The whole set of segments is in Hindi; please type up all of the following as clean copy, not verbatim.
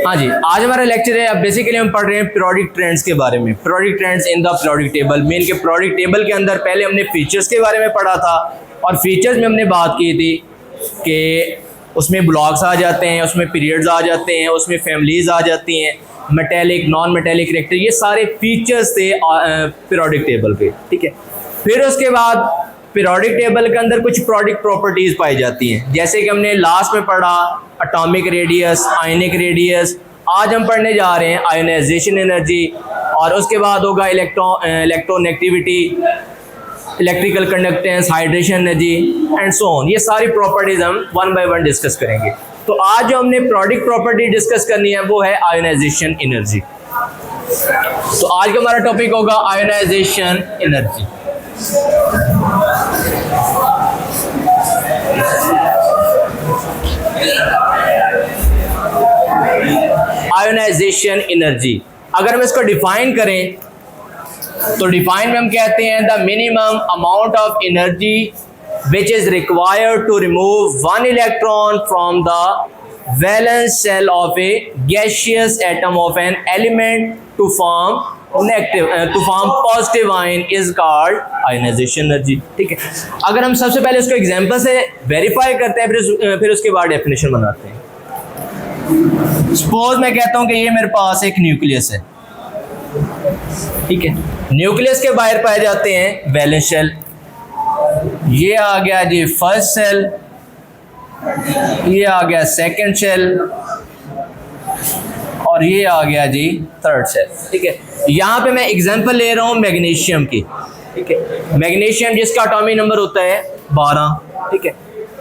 हाँ जी, आज हमारा लेक्चर है। अब बेसिकली हम पढ़ रहे हैं पीरियोडिक ट्रेंड्स के बारे में। Periodic trends in the periodic table में, इनके पीरियोडिक टेबल के अंदर पहले हमने फीचर्स के बारे में पढ़ा था और फीचर्स में हमने बात की थी कि उसमें ब्लॉक्स आ जाते हैं, उसमें पीरियड्स आ जाते हैं, उसमें फैमिलीज आ जाती हैं, मेटेलिक नॉन मेटेलिक रिएक्टर, ये सारे फीचर्स थे पीरियोडिक टेबल के। ठीक है, फिर उसके बाद पीरियोडिक टेबल के अंदर कुछ पीरियोडिक प्रॉपर्टीज़ पाई जाती हैं, जैसे कि हमने लास्ट में पढ़ा एटॉमिक रेडियस, आयनिक रेडियस। आज हम पढ़ने जा रहे हैं आयोनाइजेशन एनर्जी, और उसके बाद होगा electronegativity, electrical conductance, hydration energy and so on. ये सारी प्रॉपर्टीज़ हम वन बाय वन डिस्कस करेंगे। तो आज जो हमने पीरियोडिक प्रॉपर्टी डिस्कस करनी है वो है आयोनाइजेशन एनर्जी। तो आज का हमारा टॉपिक होगा आयोनाइजेशन एनर्जी। आयोनाइजेशन एनर्जी अगर हम इसको डिफाइन करें तो डिफाइन में हम कहते हैं the minimum amount of energy which is required to remove one electron from the valence shell of a gaseous atom of an element to form positive ion is called ionization energy। ठीक है, अगर हम सबसे पहले इसको एग्जांपल से वेरीफाई करते हैं फिर उसके बाद डेफिनेशन बनाते हैं। सपोज मैं कहता हूं कि ये मेरे पास एक न्यूक्लियस है। ठीक है, न्यूक्लियस के बाहर पाए जाते हैं वैलेंस शेल। ये आ गया जी फर्स्ट सेल, ये आ गया सेकंड शेल, और ये आ गया जी थर्ड सेल। ठीक है, यहाँ पे मैं एग्जांपल ले रहा हूँ मैग्नीशियम की। ठीक है, मैग्नीशियम जिसका एटॉमिक नंबर होता है 12। ठीक है,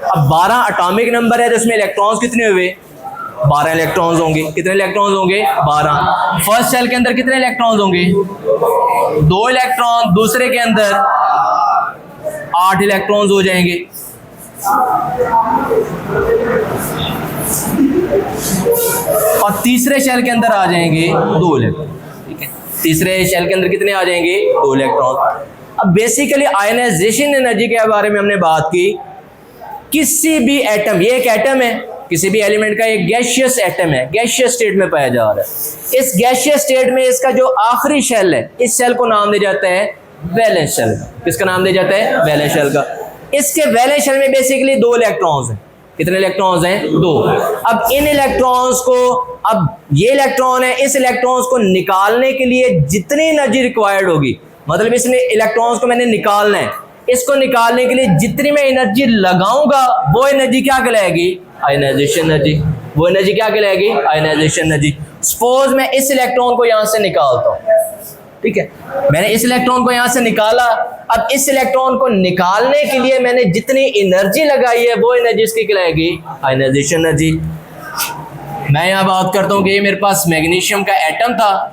अब 12 एटॉमिक नंबर है तो इसमें इलेक्ट्रॉन्स कितने हुए? 12 इलेक्ट्रॉन्स होंगे। कितने इलेक्ट्रॉन्स होंगे? 12। फर्स्ट सेल के अंदर कितने इलेक्ट्रॉन्स होंगे? 2 इलेक्ट्रॉन। दूसरे के अंदर 8 इलेक्ट्रॉन्स हो जाएंगे। और तीसरे शेल के अंदर आ जाएंगे 2 इलेक्ट्रॉन। ठीक है, तीसरे शेल के अंदर कितने आ जाएंगे? 2 इलेक्ट्रॉन। अब बेसिकली आयोनाइजेशन एनर्जी के बारे में हमने बात की। किसी भी एटम, ये एक एटम है, किसी भी एलिमेंट का एक गैसियस एटम है, गैसियस स्टेट में पाया जा रहा है। इस गैसियस स्टेट में इसका जो आखिरी शेल है, इस शेल को नाम दिया जाता है वैलेंस शेल। किसका नाम दिया जाता है? वैलेंस शेल का। इसके वैलेंस शेल में बेसिकली 2 इलेक्ट्रॉन्स हैं। कितने इलेक्ट्रॉन्स हैं? 2। अब इन इलेक्ट्रॉन्स को, अब ये इलेक्ट्रॉन है, इस इलेक्ट्रॉन्स को निकालने के लिए जितनी एनर्जी रिक्वायर्ड होगी, मतलब इसने इलेक्ट्रॉन्स को मैंने निकालना है, इसको निकालने के लिए जितनी मैं एनर्जी लगाऊंगा वो एनर्जी क्या कहलाएगी? Ionisation energy. वो एनर्जी क्या कहलाएगी? Ionisation energy. सपोज मैं इस इलेक्ट्रॉन को यहां से निकालता हूं। ठीक है, मैंने इस इलेक्ट्रॉन को यहां से निकाला। अब इस इलेक्ट्रॉन को निकालने के लिए मैंने जितनी एनर्जी लगाई है वो एनर्जी इसकी कहलाएगी आयोनाइजेशन एनर्जी। मैं यहां बात करता हूं कि ये मेरे पास मैग्नीशियम का एटम था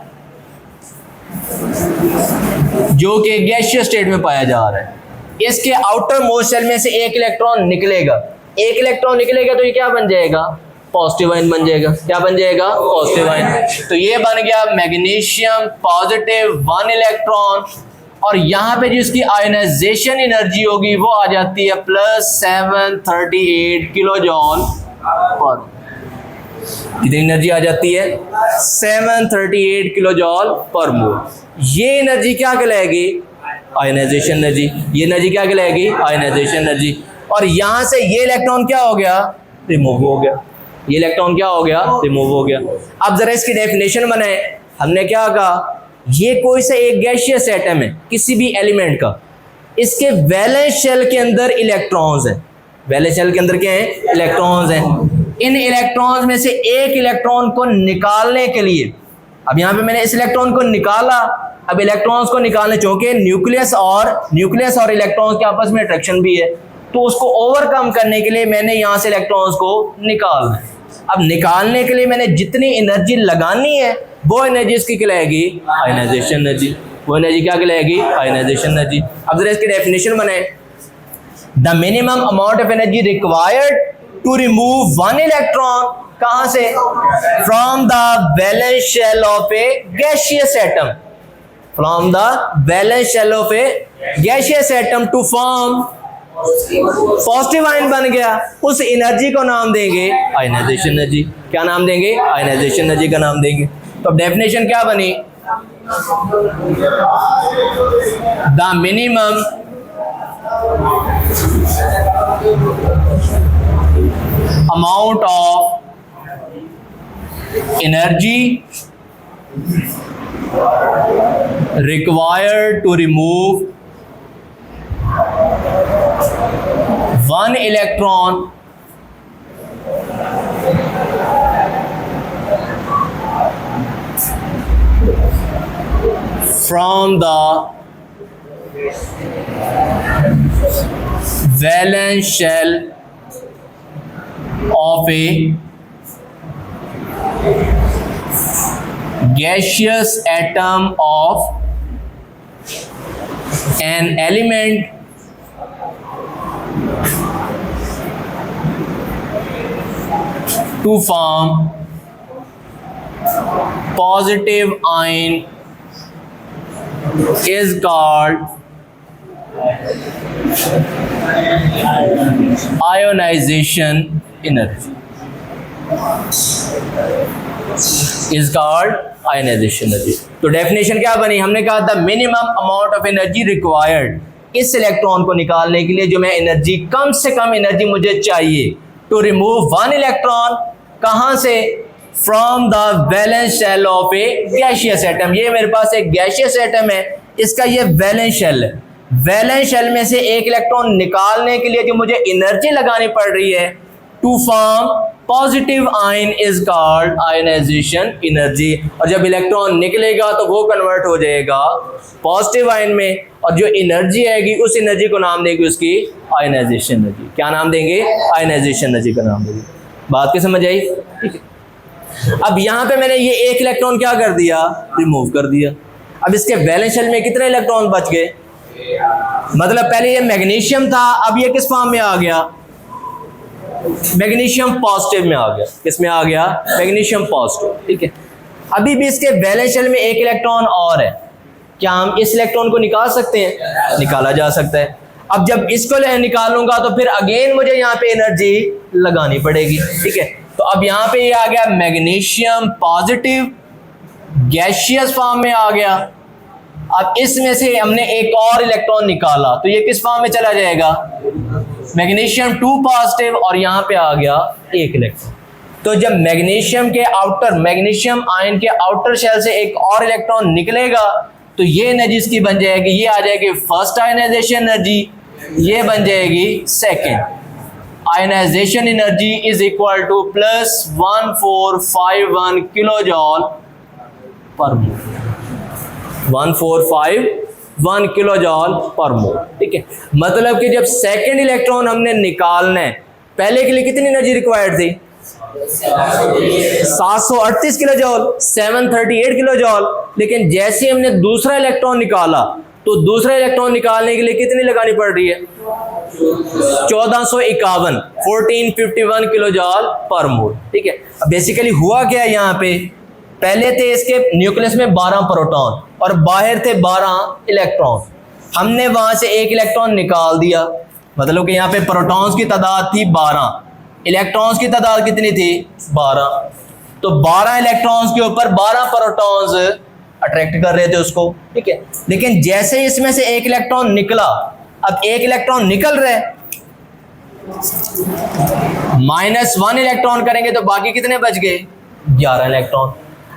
जो कि गैसियस स्टेट में पाया जा रहा है। इसके आउटर मोस्ट शेल में से एक इलेक्ट्रॉन निकलेगा। एक इलेक्ट्रॉन निकलेगा तो ये क्या बन जाएगा? पॉजिटिव आयन बन जाएगा। क्या बन जाएगा? Positive ion. तो ये बन गया मैग्नीशियम पॉजिटिव 1 इलेक्ट्रॉन, और यहाँ पे जिसकी आयोनाइजेशन एनर्जी होगी वो आ जाती है +738 किलो जॉल पर। कितनी एनर्जी आ जाती है? 738 किलो जॉल पर मोल। ये एनर्जी क्या कहलाएगी? Ionisation energy. ये एनर्जी क्या कहलाएगी? Ionisation energy. और यहाँ से ये इलेक्ट्रॉन क्या हो गया? रिमूव हो गया। ये इलेक्ट्रॉन क्या हो गया? रिमूव हो गया। अब जरा इसकी डेफिनेशन बनाए। हमने क्या कहा? ये कोई सा एक गैसियस एटम है किसी भी एलिमेंट का, इसके वैलेंस शेल के अंदर इलेक्ट्रॉन्स हैं। वैलेंस शेल के अंदर क्या है? इलेक्ट्रॉन्स हैं। इन इलेक्ट्रॉन्स में से एक इलेक्ट्रॉन को निकालने के लिए, अब यहाँ पे मैंने इस इलेक्ट्रॉन को निकाला। अब इलेक्ट्रॉन्स को निकालने, चूंकि न्यूक्लियस और इलेक्ट्रॉन्स के आपस में अट्रैक्शन भी है, तो उसको ओवरकम करने के लिए मैंने यहाँ से इलेक्ट्रॉन्स को निकालना है। अब निकालने के लिए मैंने जितनी एनर्जी लगानी है वो एनर्जी इसकी कहलाएगी आयोनाइजेशन एनर्जी। वो एनर्जी क्या कहलाएगी? Ionisation energy. अब जरा इसकी डेफिनेशन बनाए। The minimum amount of energy required to remove 1 electron, कहां से? From the valence shell of a gaseous atom. From the valence shell of a gaseous atom to form positive ion बन गया, उस एनर्जी को नाम देंगे आयनाइजेशन एनर्जी। क्या नाम देंगे? आयनाइजेशन एनर्जी का नाम देंगे। तो अब डेफिनेशन क्या बनी? The minimum amount of energy required to remove one electron from the valence shell of a gaseous atom of an element to form positive ion is called ionization energy. Is called ionization energy. तो डेफिनेशन क्या बनी? हमने कहा था minimum amount of energy required, इस इलेक्ट्रॉन को निकालने के लिए जो मैं एनर्जी, कम से कम एनर्जी मुझे चाहिए टू रिमूव वन इलेक्ट्रॉन। कहाँ से? From the valence shell of a gaseous atom. ये मेरे पास एक गैसियस एटम है, इसका ये वैलेंस शेल है। वैलेंस शेल में से एक इलेक्ट्रॉन निकालने के लिए जो मुझे एनर्जी लगानी पड़ रही है to form positive ion is called ionisation energy. और जब इलेक्ट्रॉन निकलेगा तो वो कन्वर्ट हो जाएगा पॉजिटिव आयन में, और जो एनर्जी आएगी उस एनर्जी को नाम देंगे उसकी आयनाइजेशन एनर्जी। क्या नाम देंगे? आयनाइजेशन एनर्जी का नाम देंगे। बात की समझ आई? ठीक है। अब यहाँ पे मैंने ये एक इलेक्ट्रॉन क्या कर दिया? रिमूव कर दिया। अब इसके वैलेंस शेल में कितने इलेक्ट्रॉन बच गए? मतलब पहले ये मैग्नीशियम था, अब ये किस फॉर्म में आ गया? मैग्नीशियम पॉजिटिव में आ गया। किस में आ गया? Magnesium positive. ठीक है। अभी भी इसके वैलेंस शेल में एक इलेक्ट्रॉन और है। क्या हम इस इलेक्ट्रॉन को निकाल सकते हैं? निकाला जा सकता है। अब जब इसको निकालूंगा तो फिर अगेन मुझे यहाँ पे एनर्जी लगानी पड़ेगी। ठीक है। तो अब यहाँ पे ये आ गया मैग्नीशियम पॉजिटिव, गैसियस फॉर्म में आ गया। अब इसमें से हमने एक और इलेक्ट्रॉन निकाला तो ये किस फॉर्म में चला जाएगा? मैग्नीशियम 2 पॉजिटिव, और यहाँ पे आ गया एक इलेक्ट्रॉन। तो जब मैग्नीशियम आयन के आउटर शेल से एक और इलेक्ट्रॉन निकलेगा तो ये एनर्जी इसकी बन जाएगी, ये आ जाएगी फर्स्ट आयनाइजेशन एनर्जी, ये बन जाएगी second ionisation energy is equal to plus 1451 kilojoule per mole. 1451 kilojoule per मोल। ठीक है। मतलब कि जब सेकेंड इलेक्ट्रॉन हमने निकालना है, पहले के लिए कितनी एनर्जी रिक्वायर्ड थी? 738 किलो जॉल, 738 किलो जॉल। लेकिन जैसे हमने दूसरा इलेक्ट्रॉन निकाला तो दूसरा इलेक्ट्रॉन निकालने के लिए कितनी लगानी पड़ रही है? 1451, 1451 किलो जॉल पर मोल। ठीक है। अब बेसिकली हुआ क्या है यहाँ पे? पहले थे इसके न्यूक्लियस में 12 प्रोटॉन और बाहर थे 12 इलेक्ट्रॉन। हमने वहां से एक इलेक्ट्रॉन निकाल दिया, मतलब कि यहाँ पे प्रोटॉन्स की तादाद थी 12, इलेक्ट्रॉन्स की तादाद कितनी थी? 12। तो 12 इलेक्ट्रॉन्स के ऊपर 12 प्रोटॉन्स अट्रैक्ट कर रहे थे उसको। ठीक है। लेकिन जैसे इसमें से एक इलेक्ट्रॉन निकला, अब एक इलेक्ट्रॉन निकल रहा है, -1 इलेक्ट्रॉन करेंगे तो बाकी कितने बच गए? 11 इलेक्ट्रॉन।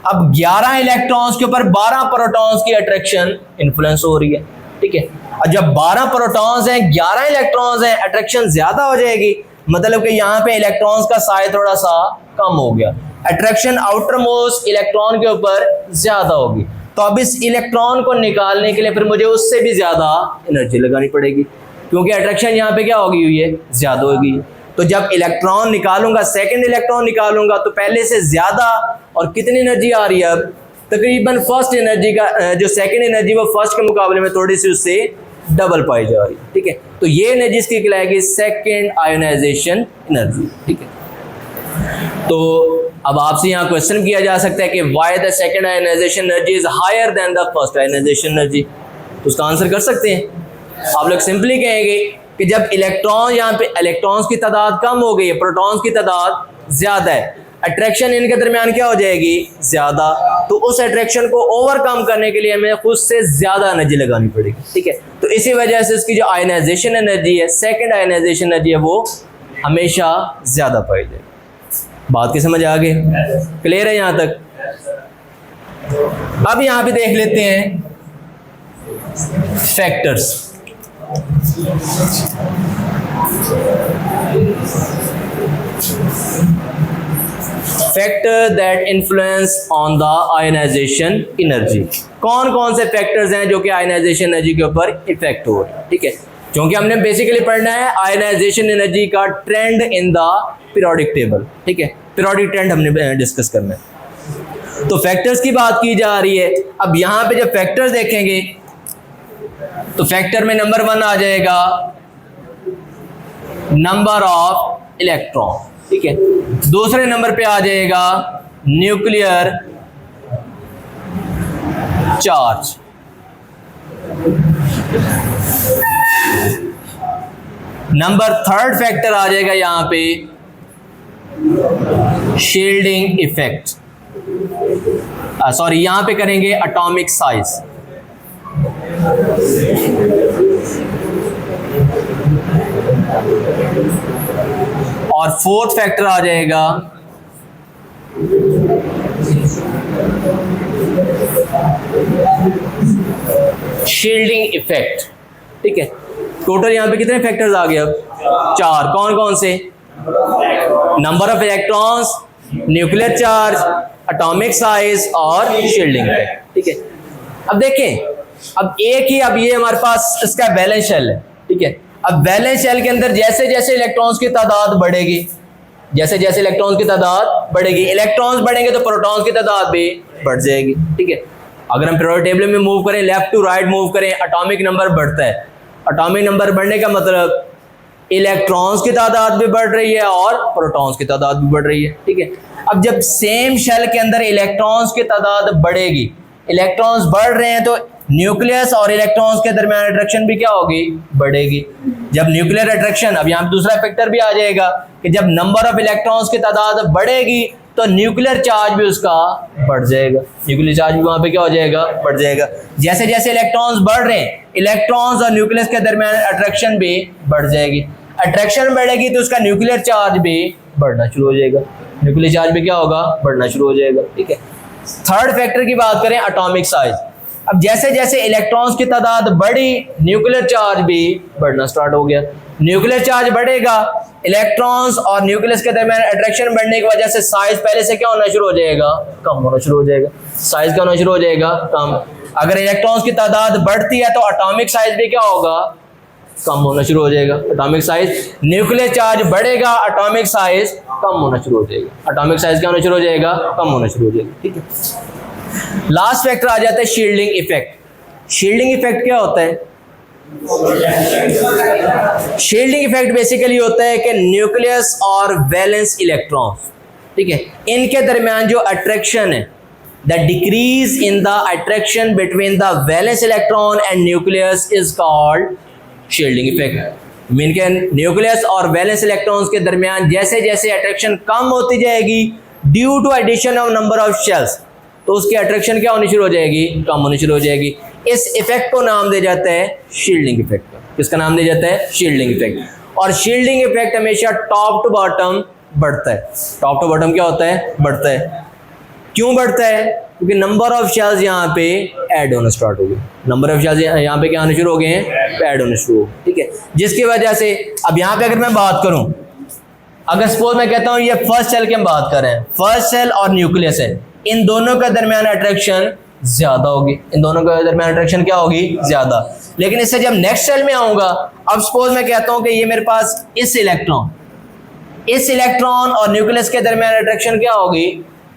अब 11 इलेक्ट्रॉन्स के ऊपर 12 प्रोटॉन्स की अट्रैक्शन इन्फ्लुएंस हो रही है। ठीक है। और जब 12 प्रोटॉन्स हैं, 11 इलेक्ट्रॉन्स हैं, अट्रैक्शन ज्यादा हो जाएगी, मतलब कि यहाँ पे इलेक्ट्रॉन्स का साइज थोड़ा सा कम हो गया, अट्रैक्शन आउटर मोस्ट इलेक्ट्रॉन के ऊपर ज्यादा होगी। तो अब इस इलेक्ट्रॉन को निकालने के लिए फिर मुझे उससे भी ज्यादा एनर्जी लगानी पड़ेगी, क्योंकि अट्रैक्शन यहाँ पे क्या होगी हुई है? ज्यादा होगी। तो जब इलेक्ट्रॉन निकालूंगा, सेकंड इलेक्ट्रॉन निकालूंगा, तो पहले से ज्यादा, और कितनी एनर्जी आ रही है? अब तकरीबन फर्स्ट एनर्जी का जो सेकंड एनर्जी वो फर्स्ट के मुकाबले में थोड़ी सी उससे डबल पाई जा रही है। ठीक है। तो ये एनर्जी इसकी कहलाएगी सेकंड आयोनाइजेशन एनर्जी। ठीक है। तो अब आपसे यहाँ क्वेश्चन किया जा सकता है कि why the second ionisation energy is higher than the first ionisation energy. तो उसका आंसर कर सकते हैं आप लोग। सिंपली कहेंगे कि जब इलेक्ट्रॉन यहाँ पे इलेक्ट्रॉन्स की तादाद कम हो गई है, प्रोटॉन्स की तादाद ज्यादा है, अट्रैक्शन इनके दरमियान क्या हो जाएगी, ज्यादा। तो उस अट्रैक्शन को ओवरकम करने के लिए हमें खुद से ज्यादा एनर्जी लगानी पड़ेगी, ठीक है। तो इसी वजह से इसकी जो आयनाइजेशन एनर्जी है, सेकंड आयनाइजेशन एनर्जी है, वो हमेशा ज्यादा पाई जाएगी। बात की समझ आ गई, क्लियर है यहाँ तक। अब यहाँ पे देख लेते हैं factors. Factor that influence on the ionisation energy. कौन कौन से फैक्टर्स हैं जो कि आयनाइजेशन एनर्जी के ऊपर इफेक्ट हो रहे हैं, ठीक है। क्योंकि हमने बेसिकली पढ़ना है आयनाइजेशन एनर्जी का trend in the periodic table, ठीक है। पीरियोडिक ट्रेंड हमने डिस्कस करना है। तो फैक्टर्स की बात की जा रही है। अब यहां पे जब फैक्टर्स देखेंगे तो फैक्टर में नंबर 1 आ जाएगा नंबर ऑफ इलेक्ट्रॉन, ठीक है। दूसरे नंबर पे आ जाएगा न्यूक्लियर चार्ज। नंबर 3 फैक्टर आ जाएगा यहां पे शील्डिंग इफेक्ट, सॉरी यहां पे करेंगे एटॉमिक साइज। और 4th फैक्टर आ जाएगा शील्डिंग इफेक्ट, ठीक है। टोटल यहां पे कितने फैक्टर्स आ गए, अब 4। कौन कौन से, number of electrons, nuclear charge, atomic size और शील्डिंग इफेक्ट, ठीक है। अब देखें, अब एक ही, अब ये हमारे पास इसका बैलेंस शेल है, ठीक है। अब बैलेंस शेल के अंदर जैसे जैसे इलेक्ट्रॉन्स की तादाद बढ़ेगी, जैसे जैसे इलेक्ट्रॉन्स की तादाद बढ़ेगी, इलेक्ट्रॉन्स बढ़ेंगे तो प्रोटॉन्स की तादाद भी बढ़ जाएगी, ठीक है। अगर हम पीरियोडिक टेबल में मूव करें, लेफ्ट टू राइट मूव करें, एटॉमिक नंबर बढ़ता है। एटॉमिक नंबर बढ़ने का मतलब इलेक्ट्रॉन्स की तादाद भी बढ़ रही है और प्रोटॉन्स की तादाद भी बढ़ रही है, ठीक है। अब जब सेम शेल के अंदर इलेक्ट्रॉन्स की तादाद बढ़ेगी, इलेक्ट्रॉन्स बढ़ रहे हैं तो न्यूक्लियस और इलेक्ट्रॉन्स के दरमियान अट्रैक्शन भी क्या होगी, बढ़ेगी। जब न्यूक्लियर अट्रैक्शन, अब यहाँ दूसरा फैक्टर भी आ जाएगा कि जब नंबर ऑफ इलेक्ट्रॉन्स की तादाद बढ़ेगी तो न्यूक्लियर चार्ज भी उसका बढ़ जाएगा, न्यूक्लियर चार्ज भी वहां पे क्या हो जाएगा, बढ़ जाएगा। जैसे जैसे इलेक्ट्रॉन्स बढ़ रहे हैं, इलेक्ट्रॉन्स और न्यूक्लियस के दरमियान अट्रैक्शन भी बढ़ जाएगी। अट्रैक्शन बढ़ेगी तो उसका न्यूक्लियर चार्ज भी बढ़ना शुरू हो जाएगा, न्यूक्लियर चार्ज भी क्या होगा, बढ़ना शुरू हो जाएगा, ठीक है। 3rd फैक्टर की बात करें, एटॉमिक साइज। अब जैसे जैसे इलेक्ट्रॉन्स की तादाद बढ़ी, न्यूक्लियर चार्ज भी बढ़ना स्टार्ट हो गया। न्यूक्लियर चार्ज बढ़ेगा, इलेक्ट्रॉन्स और न्यूक्लियस के दरमियान अट्रैक्शन बढ़ने की वजह से साइज पहले से क्या होना शुरू हो जाएगा, कम होना शुरू हो जाएगा। साइज क्या होना शुरू हो जाएगा, कम। अगर इलेक्ट्रॉन्स की तादाद बढ़ती है तो एटॉमिक साइज भी क्या होगा, कम होना शुरू हो जाएगा। एटॉमिक साइज, न्यूक्लियर चार्ज बढ़ेगा, एटॉमिक साइज कम होना शुरू हो जाएगा। एटॉमिक साइज क्या होना शुरू हो जाएगा, कम होना शुरू हो जाएगा, ठीक है। लास्ट फैक्टर आ जाता है शील्डिंग इफेक्ट। शील्डिंग इफेक्ट क्या होता है, शील्डिंग इफेक्ट बेसिकली होता है कि न्यूक्लियस और वैलेंस इलेक्ट्रॉन्स, ठीक है, इनके दरमियान जो अट्रैक्शन है, the decrease in the attraction between the valence electron and nucleus is called shielding effect. Mean के न्यूक्लियस और वैलेंस इलेक्ट्रॉन्स के दरमियान जैसे जैसे अट्रैक्शन कम होती जाएगी due to addition of number of shells, तो उसकी अट्रैक्शन क्या होनी शुरू हो जाएगी, कम होनी शुरू हो जाएगी। इस इफेक्ट को नाम दे जाता है शील्डिंग इफेक्ट। किसका नाम दिया जाता है, शील्डिंग इफेक्ट। और शील्डिंग इफेक्ट हमेशा टॉप टू बॉटम बढ़ता है। टॉप टू बॉटम क्या होता है, बढ़ता है। क्यों बढ़ता है, क्योंकि नंबर ऑफ शेल्स यहाँ पे ऐड होना स्टार्ट हो गए। नंबर ऑफ शेल्स यहाँ पे क्या आने शुरू हो गए हैं, ऐड होने शुरू हो, ठीक है। जिसकी वजह से अब यहाँ पे अगर मैं बात करूं, अगर सपोज मैं कहता हूँ ये फर्स्ट सेल की हम बात कर रहे हैं, फर्स्ट सेल और न्यूक्लियस है, इन दोनों का दरमियान अट्रैक्शन ज्यादा होगी, इन दोनों का दरमियान अट्रैक्शन क्या होगी, ज्यादा। लेकिन इससे जब नेक्स्ट सेल में आऊंगा, अब सपोज मैं कहता हूं कि ये मेरे पास इस इलेक्ट्रॉन और न्यूक्लियस के दरमियान अट्रैक्शन क्या होगी,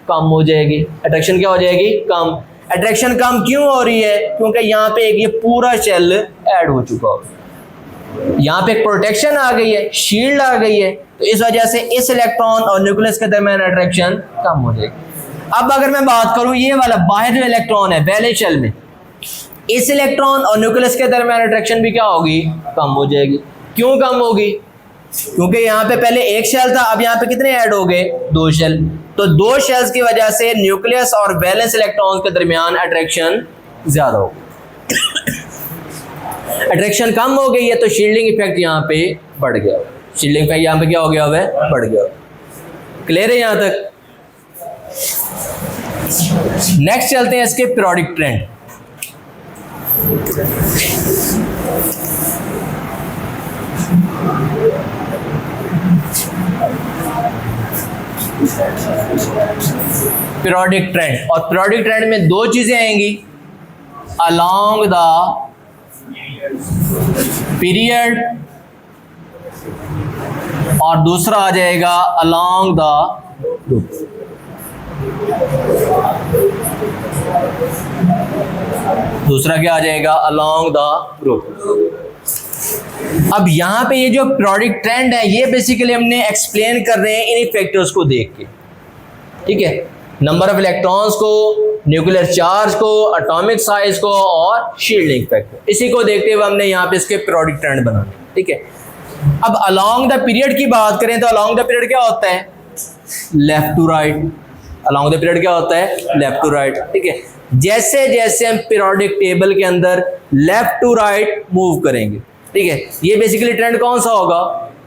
कम हो जाएगी। अट्रैक्शन क्या हो जाएगी, कम। अट्रैक्शन कम क्यों हो रही है, क्योंकि यहाँ पे एक ये पूरा शेल ऐड हो चुका हो, यहाँ पे एक प्रोटेक्शन आ गई है, शील्ड आ गई है, तो इस वजह से इस इलेक्ट्रॉन और न्यूक्लियस के दरमियान अट्रैक्शन कम हो जाएगी। अब अगर मैं बात करूं ये वाला बाहर जो इलेक्ट्रॉन है वैलेंस शेल में, इस इलेक्ट्रॉन और न्यूक्लियस के दरमियान अट्रैक्शन भी क्या होगी, कम हो जाएगी। क्यों कम होगी? क्योंकि यहाँ पे पहले एक शेल था, अब यहाँ पे कितने ऐड हो गए? 2 शेल। तो 2 शेल्स की वजह से न्यूक्लियस और वैलेंस इलेक्ट्रॉन्स के दरमियान अट्रैक्शन ज्यादा हो गई। अट्रैक्शन कम हो गई है तो शील्डिंग इफेक्ट यहाँ पे बढ़ गया। शील्डिंग इफेक्ट यहाँ पे क्या हो गया है? बढ़ गया। क्लियर है यहाँ तक? नेक्स्ट चलते हैं इसके पीरियोडिक ट्रेंड। पीरियोडिक ट्रेंड, और पीरियोडिक ट्रेंड में 2 चीजें आएंगी, अलोंग द पीरियड और दूसरा आ जाएगा अलोंग द ग्रुप। दूसरा क्या आ जाएगा? Along the group. अब यहां पे ये जो पीरियोडिक ट्रेंड है ये बेसिकली हमने एक्सप्लेन कर रहे हैं इन फैक्टर्स को देख के, ठीक है? नंबर ऑफ इलेक्ट्रॉन्स को, न्यूक्लियर चार्ज को, एटॉमिक साइज को और शील्डिंग फैक्टर, इसी को देखते हुए हमने यहाँ पे इसके पीरियोडिक ट्रेंड बनाने, ठीक है? अब अलोंग द पीरियड की बात करें तो अलोंग द पीरियड क्या होता है? Left to right. Along the period क्या होता है? लेफ्ट टू राइट, ठीक है? जैसे जैसे हम पीरियोडिक टेबल के अंदर लेफ्ट टू राइट मूव करेंगे, ठीक है, ये बेसिकली ट्रेंड कौन सा होगा?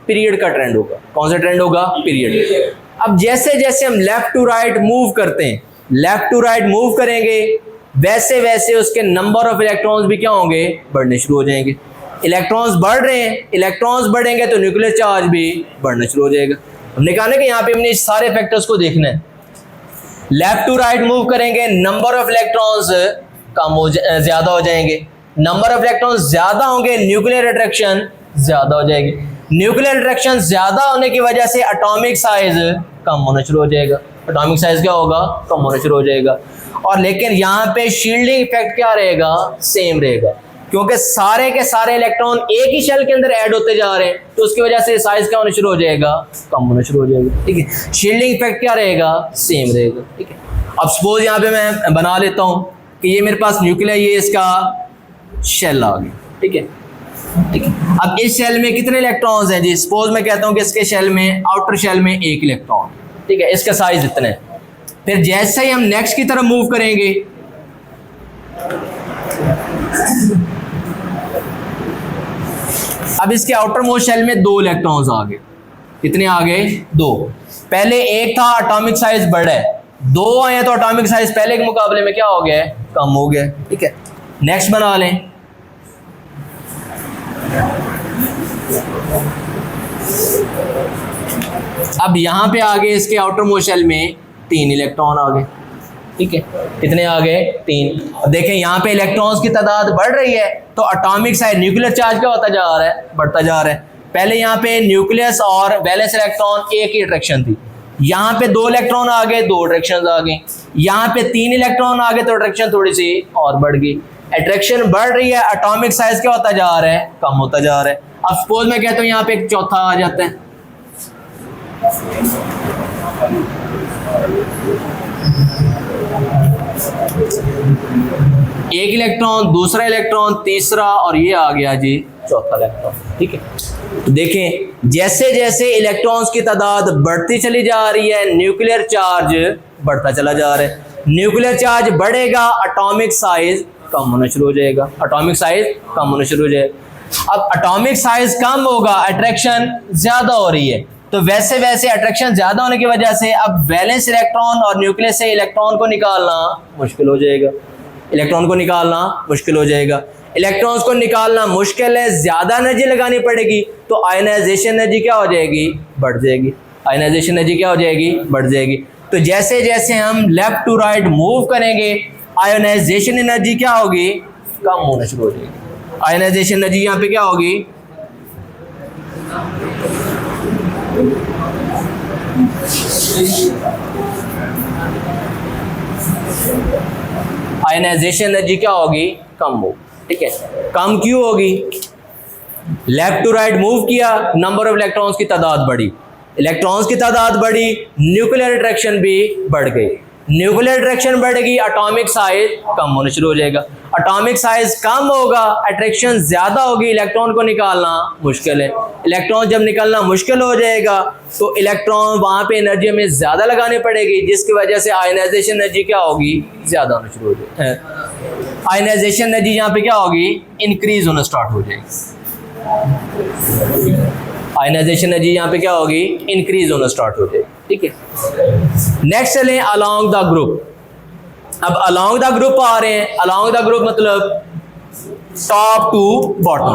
पीरियड का ट्रेंड होगा। कौन सा ट्रेंड होगा? पीरियड। अब जैसे जैसे हम लेफ्ट टू राइट मूव करते हैं, लेफ्ट टू राइट मूव करेंगे, वैसे वैसे उसके नंबर ऑफ इलेक्ट्रॉन्स भी क्या होंगे? बढ़ने शुरू हो जाएंगे। इलेक्ट्रॉन्स बढ़ रहे हैं, इलेक्ट्रॉन्स बढ़ेंगे तो न्यूक्लियर चार्ज भी बढ़ना शुरू हो जाएगा। हमने कहा ना कि यहाँ पे हमने इस सारे फैक्टर्स को देखना है। लेफ्ट टू राइट मूव करेंगे, नंबर ऑफ इलेक्ट्रॉन्स ज्यादा हो जाएंगे, नंबर ऑफ इलेक्ट्रॉन्स ज्यादा होंगे, न्यूक्लियर अट्रैक्शन ज्यादा हो जाएगी। न्यूक्लियर अट्रैक्शन ज्यादा होने की वजह से एटॉमिक साइज कम होना शुरू हो जाएगा। एटॉमिक साइज क्या होगा? कम होना शुरू हो जाएगा। और लेकिन यहाँ पे शील्डिंग इफेक्ट क्या रहेगा? सेम रहेगा, क्योंकि सारे के सारे इलेक्ट्रॉन एक ही शेल के अंदर ऐड होते जा रहे हैं, तो उसकी वजह से साइज क्या होना शुरू हो जाएगा? कम होना शुरू हो जाएगा, ठीक है? शील्डिंग इफेक्ट क्या रहेगा? सेम रहेगा, ठीक है? अब सपोज यहाँ पे मैं बना लेता हूँ कि ये मेरे पास न्यूक्लियर, ये इसका शेल आ गया, ठीक है, ठीक है? अब इस शेल में कितने इलेक्ट्रॉन्स हैं जी? सपोज मैं कहता हूँ कि इसके शेल में, आउटर शेल में 1 इलेक्ट्रॉन, ठीक है, इसका साइज इतना है। फिर जैसे ही हम नेक्स्ट की तरफ मूव करेंगे, अब इसके आउटर मोस्ट शेल में 2 इलेक्ट्रॉन्स आ गए। कितने आ गए? 2। पहले 1 था, एटॉमिक साइज बढ़ा है, 2 आए तो एटॉमिक साइज पहले के मुकाबले में क्या हो गया है? कम हो गया, ठीक है? नेक्स्ट बना लें। अब यहां पे आ गए इसके आउटर मोस्ट शेल में 3 इलेक्ट्रॉन आ गए, ठीक है? कितने आ गए? 3। अब देखें यहाँ पे इलेक्ट्रॉन्स की तादाद बढ़ रही है तो एटॉमिक साइज, न्यूक्लियर चार्ज क्या होता जा रहा है? बढ़ता जा रहा है। पहले यहाँ पे न्यूक्लियस और वैलेंस इलेक्ट्रॉन एक ही अट्रैक्शन थी, यहाँ पे 2 इलेक्ट्रॉन आ गए, 2 अट्रैक्शन आ गए। यहाँ पे 3 इलेक्ट्रॉन आ गए तो अट्रैक्शन थोड़ी सी और बढ़ गई। अट्रैक्शन बढ़ रही है, एटॉमिक साइज क्या होता जा रहा है? कम होता जा रहा है। अब सपोज मैं कहता हूँ यहाँ पे एक चौथा आ जाता है, एक इलेक्ट्रॉन, दूसरा इलेक्ट्रॉन, तीसरा, और ये आ गया जी चौथा इलेक्ट्रॉन, ठीक है? तो देखें जैसे जैसे इलेक्ट्रॉन्स की तादाद बढ़ती चली जा रही है, न्यूक्लियर चार्ज बढ़ता चला जा रहा है। न्यूक्लियर चार्ज बढ़ेगा, एटॉमिक साइज कम होना शुरू हो जाएगा। एटॉमिक साइज कम होना शुरू हो जाएगा। अब एटॉमिक साइज कम होगा, अट्रैक्शन ज्यादा हो रही है, तो वैसे वैसे अट्रैक्शन ज्यादा होने की वजह से अब वैलेंस इलेक्ट्रॉन और न्यूक्लियस से इलेक्ट्रॉन को निकालना मुश्किल हो जाएगा। इलेक्ट्रॉन को निकालना मुश्किल हो जाएगा। इलेक्ट्रॉन्स को निकालना मुश्किल है, ज्यादा एनर्जी लगानी पड़ेगी, तो आयनाइजेशन एनर्जी क्या हो जाएगी? बढ़ जाएगी। आयनाइजेशन एनर्जी क्या हो जाएगी? बढ़ जाएगी। तो जैसे जैसे हम लेफ्ट टू राइट मूव करेंगे, आयनाइजेशन एनर्जी क्या होगी? कम होना शुरू हो जाएगी। आयनाइजेशन एनर्जी यहाँ पे क्या होगी? आयनाइजेशन एनर्जी क्या होगी? कम हो, ठीक है? कम क्यों होगी? लेफ्ट टू राइट मूव किया, नंबर ऑफ इलेक्ट्रॉन्स की तादाद बढ़ी, इलेक्ट्रॉन्स की तादाद बढ़ी, न्यूक्लियर अट्रैक्शन भी बढ़ गई। न्यूक्लियर अट्रैक्शन बढ़ेगी, एटॉमिक साइज कम होना शुरू हो जाएगा। एटॉमिक साइज कम होगा, अट्रैक्शन ज्यादा होगी, इलेक्ट्रॉन को निकालना मुश्किल है। इलेक्ट्रॉन जब निकालना मुश्किल हो जाएगा तो इलेक्ट्रॉन वहां पे एनर्जी हमें ज्यादा लगानी पड़ेगी, जिसकी वजह से आयनाइजेशन एनर्जी क्या होगी, ज्यादा होना शुरू हो जाएगी। आयनाइजेशन एनर्जी यहाँ पे क्या होगी, इंक्रीज होना स्टार्ट हो जाएगी। आयनाइजेशन एनर्जी यहाँ पे क्या होगी, इंक्रीज होना स्टार्ट हो जाएगी। ठीक है, नेक्स्ट चलें अलोंग द ग्रुप। अब अलोंग द ग्रुप आ रहे हैं। अलोंग द ग्रुप मतलब top to bottom.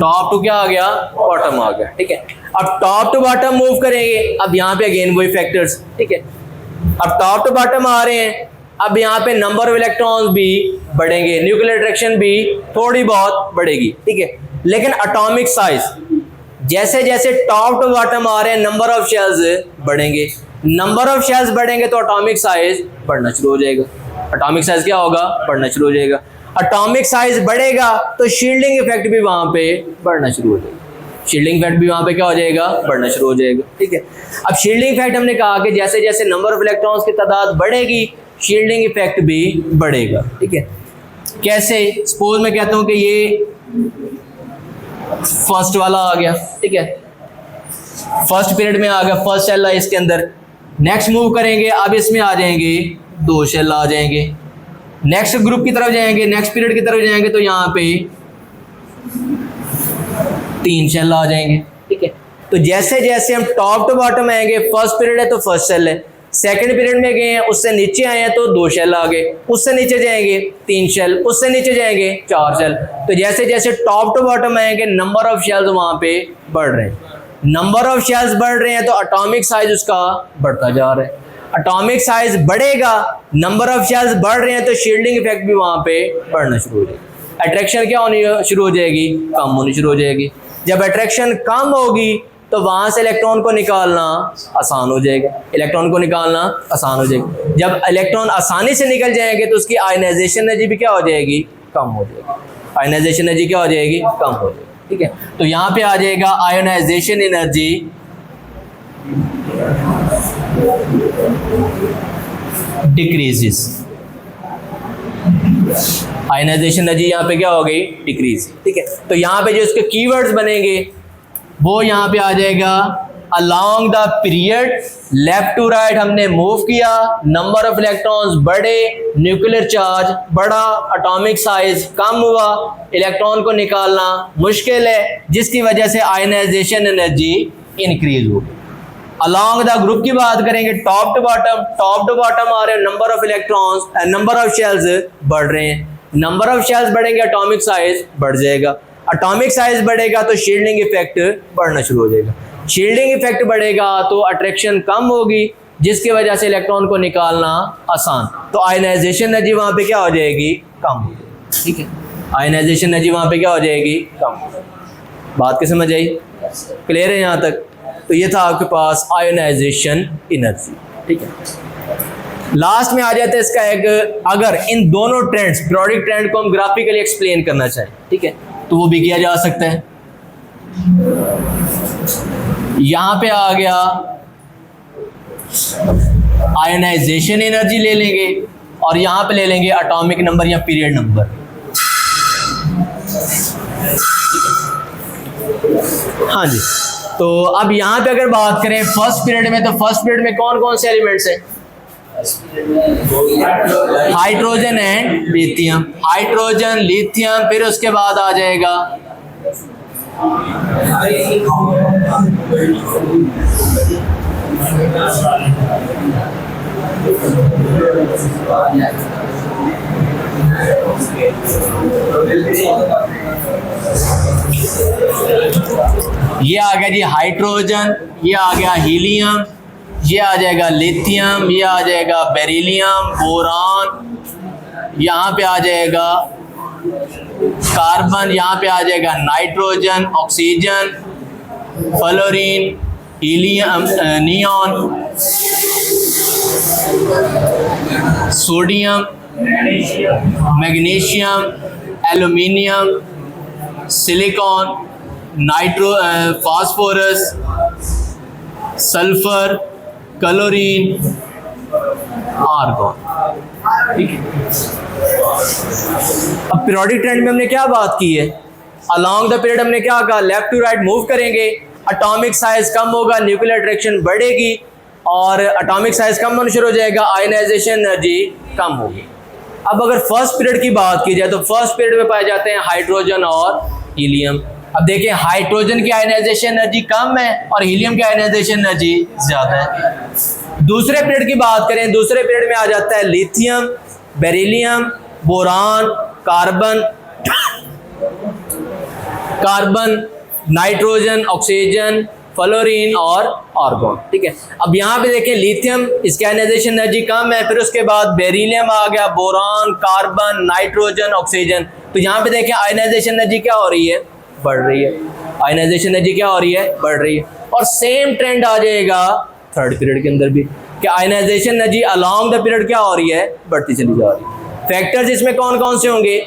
Top to क्या आ गया, बॉटम आ गया। ठीक है, अब टॉप टू बॉटम मूव करेंगे। अब यहाँ पे अगेन वही फैक्टर्स। ठीक है, अब टॉप टू बॉटम आ रहे हैं। अब यहाँ पे नंबर ऑफ इलेक्ट्रॉन्स भी बढ़ेंगे, न्यूक्लियर अट्रैक्शन भी थोड़ी बहुत बढ़ेगी। ठीक है, लेकिन एटॉमिक साइज जैसे जैसे टॉप टू बॉटम आ रहे हैं, नंबर ऑफ शेल्स बढ़ेंगे। नंबर ऑफ शेल्स बढ़ेंगे तो एटॉमिक साइज बढ़ना शुरू हो जाएगा। एटॉमिक साइज क्या होगा, बढ़ना शुरू हो जाएगा। एटॉमिक साइज बढ़ेगा तो शील्डिंग इफेक्ट भी वहां पे बढ़ना शुरू हो जाएगा। शील्डिंग इफेक्ट भी वहां पे क्या हो जाएगा, बढ़ना शुरू हो जाएगा। ठीक है, अब शील्डिंग इफेक्ट हमने कहा कि जैसे जैसे नंबर ऑफ इलेक्ट्रॉन्स की तादाद बढ़ेगी, शील्डिंग इफेक्ट भी बढ़ेगा। ठीक है, कैसे, सपोज मैं कहता हूं कि ये फर्स्ट वाला आ गया। ठीक है, फर्स्ट पीरियड में आ गया, फर्स्ट शेल है इसके अंदर। नेक्स्ट मूव करेंगे, अब इसमें आ जाएंगे दो शेल आ जाएंगे। नेक्स्ट ग्रुप की तरफ जाएंगे, नेक्स्ट पीरियड की तरफ जाएंगे तो यहाँ पे तीन शेल आ जाएंगे। ठीक है, तो जैसे जैसे हम टॉप टू बॉटम आएंगे, फर्स्ट पीरियड है तो फर्स्ट शेल है, सेकंड पीरियड में गए हैं उससे नीचे आए हैं तो दो शेल आ गए, उससे नीचे जाएंगे तीन शेल, उससे नीचे जाएंगे चार शेल। तो जैसे जैसे टॉप टू बॉटम आएंगे नंबर ऑफ शेल्स वहां पे बढ़ रहे हैं। नंबर ऑफ शेल्स बढ़ रहे हैं तो एटॉमिक साइज उसका बढ़ता जा रहा है। एटॉमिक साइज बढ़ेगा, नंबर ऑफ शेल्स बढ़ रहे हैं तो शील्डिंग इफेक्ट भी वहां पे बढ़ना शुरू हो जाएगी। अट्रैक्शन क्या होनी शुरू हो जाएगी, कम होनी शुरू हो जाएगी। जब अट्रैक्शन कम होगी तो वहां से इलेक्ट्रॉन को निकालना आसान हो जाएगा। इलेक्ट्रॉन को निकालना आसान हो जाएगा। जब इलेक्ट्रॉन आसानी से निकल जाएंगे तो उसकी आयनाइजेशन एनर्जी भी क्या हो जाएगी, कम हो जाएगी। आयनाइजेशन एनर्जी क्या हो जाएगी, कम हो जाएगी। ठीक है, तो यहां पे आ जाएगा ionisation energy decreases. Ionisation energy यहां पे क्या हो गई, डिक्रीज। ठीक है, तो यहां पे जो इसके कीवर्ड्स बनेंगे वो यहां पे आ जाएगा along the period, left to right हमने मूव किया, नंबर ऑफ इलेक्ट्रॉन्स बढ़े, न्यूक्लियर चार्ज बढ़ा, एटॉमिक साइज कम हुआ, इलेक्ट्रॉन को निकालना मुश्किल है, जिसकी वजह से आयनाइजेशन एनर्जी इंक्रीज हो। अलोंग द ग्रुप की बात करेंगे, टॉप टू बॉटम आ रहे हैं, number of electrons, number of shells बढ़ रहे हैं। नंबर ऑफ शेल्स बढ़ेंगे, एटॉमिक साइज बढ़ जाएगा। एटॉमिक साइज बढ़ेगा तो शील्डिंग इफेक्ट बढ़ना शुरू हो जाएगा। शील्डिंग इफेक्ट बढ़ेगा तो अट्रैक्शन कम होगी, जिसकी वजह से इलेक्ट्रॉन को निकालना आसान, तो आयनाइजेशन एनर्जी वहां पे क्या हो जाएगी, कम हो जाएगी। ठीक है, आयनाइजेशन एनर्जी वहां पे क्या हो जाएगी, कम। बात की समझ आई, क्लियर है यहाँ तक? तो ये था आपके पास आयोनाइजेशन एनर्जी। ठीक है, लास्ट में आ जाता है इसका एक, अगर इन दोनों ट्रेंड्स, पीरियोडिक ट्रेंड को हम ग्राफिकली एक्सप्लेन करना चाहें, ठीक है, तो वो भी किया जा सकता है। यहां पे आ गया आयोनाइजेशन एनर्जी ले लेंगे और यहां पे ले लेंगे एटॉमिक नंबर या पीरियड नंबर। हाँ जी, तो अब यहां पे अगर बात करें फर्स्ट पीरियड में, तो फर्स्ट पीरियड में कौन कौन से एलिमेंट्स हैं? Hydrogen and lithium. Hydrogen, lithium, फिर उसके बाद आ जाएगा ये आ गया जी हाइड्रोजन, ये आ गया हीलियम, ये आ जाएगा लिथियम, ये आ जाएगा बेरिलियम, बोरान, यहाँ पे आ जाएगा कार्बन, यहाँ पे आ जाएगा nitrogen, oxygen, fluorine, helium, neon, sodium, magnesium, aluminium, silicon, phosphorus, sulphur, chlorine, argon. ठीक है, अब पीरियोडिक ट्रेंड में हमने क्या बात की है, अलोंग द पीरियड हमने क्या कहा, लेफ्ट टू राइट मूव करेंगे, एटॉमिक साइज कम होगा, न्यूक्लियर अट्रैक्शन बढ़ेगी और एटॉमिक साइज कम होना शुरू हो जाएगा, आयनाइजेशन एनर्जी कम होगी। अब अगर फर्स्ट पीरियड की बात की जाए तो फर्स्ट पीरियड में पाए जाते हैं हाइड्रोजन और हीलियम। अब देखिए हाइड्रोजन की आयनाइजेशन एनर्जी कम है और हीलियम की आयनाइजेशन एनर्जी ज्यादा है। दूसरे पीरियड की बात करें, दूसरे पीरियड में आ जाता है lithium, beryllium, boron, carbon, nitrogen, oxygen, fluorine और आर्गॉन। ठीक है, अब यहाँ पे देखें लिथियम, इसकी आयनाइजेशन एनर्जी कम है, फिर उसके बाद बेरिलियम आ गया, बोरान, कार्बन, नाइट्रोजन, ऑक्सीजन। तो यहाँ पे देखें आयनाइजेशन एनर्जी क्या हो रही है, बढ़ रही है। आयनाइजेशन एनर्जी क्या हो रही है, बढ़ रही है। और सेम ट्रेंड आ जाएगा थर्ड पीरियड के अंदर भी कि ionisation energy along the period क्या हो रही है, बढ़ती चली जा रही है। फैक्टर्स इसमें कौन कौन से होंगे,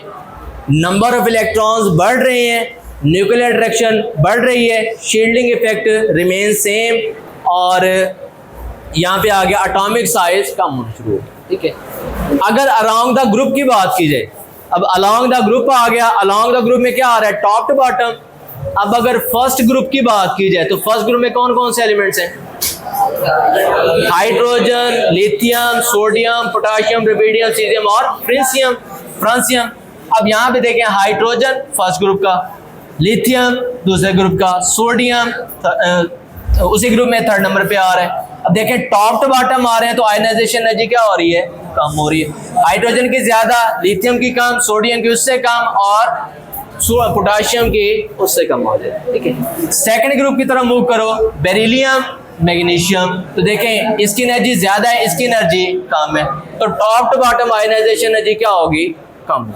नंबर ऑफ इलेक्ट्रॉन्स बढ़ रहे हैं, न्यूक्लियर अट्रैक्शन बढ़ रही है, शील्डिंग इफेक्ट रिमेन सेम और यहाँ पे आ गया एटॉमिक साइज कम होना शुरू हो गया। ठीक है, अगर अलोंग द ग्रुप की बात की जाए, अब अलोंग द ग्रुप आ गया, अलोंग द ग्रुप में क्या आ रहा है, टॉप टू बॉटम। अब अगर फर्स्ट ग्रुप की बात की जाए तो फर्स्ट ग्रुप में कौन कौन से एलिमेंट्स हैं, hydrogen, lithium, sodium, potassium, rubidium, caesium और फ्रांसियम। अब यहाँ पे देखें हाइड्रोजन फर्स्ट ग्रुप का, लिथियम दूसरे ग्रुप का, सोडियम उसी ग्रुप में थर्ड नंबर पे आ रहा है। अब देखें टॉप टू बॉटम आ रहे हैं तो आयनाइजेशन एनर्जी क्या हो रही है, कम हो रही है। हाइड्रोजन की ज्यादा, लिथियम की कम, सोडियम की उससे कम और पोटाशियम की उससे कम हो जाए। ठीक है, सेकंड ग्रुप की तरफ मूव करो, बेरिलियम, मैग्नीशियम। तो देखें इसकी एनर्जी ज्यादा है, इसकी एनर्जी कम है, तो top to bottom ionisation energy क्या होगी, कम।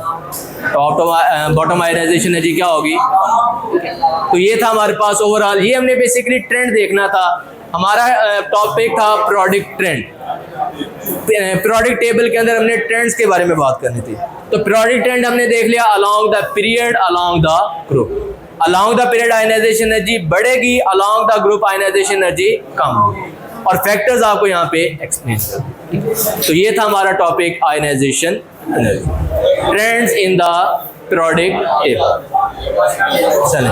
Top to bottom ionisation energy क्या होगी, कम। तो ये था हमारे पास ओवरऑल, ये हमने बेसिकली ट्रेंड देखना था। हमारा टॉपिक था पीरियोडिक ट्रेंड। पीरियोडिक टेबल के अंदर हमने ट्रेंड्स के बारे में बात करनी थी। तो पीरियोडिक ट्रेंड हमने देख लिया, along the period, along the group. Along the period ionisation energy बढ़ेगी, along the group ionisation energy कम होगी और फैक्टर्स आपको यहाँ पे एक्सप्लेन कर। तो ये था हमारा topic ionisation energy, trends in the periodic table. चलें।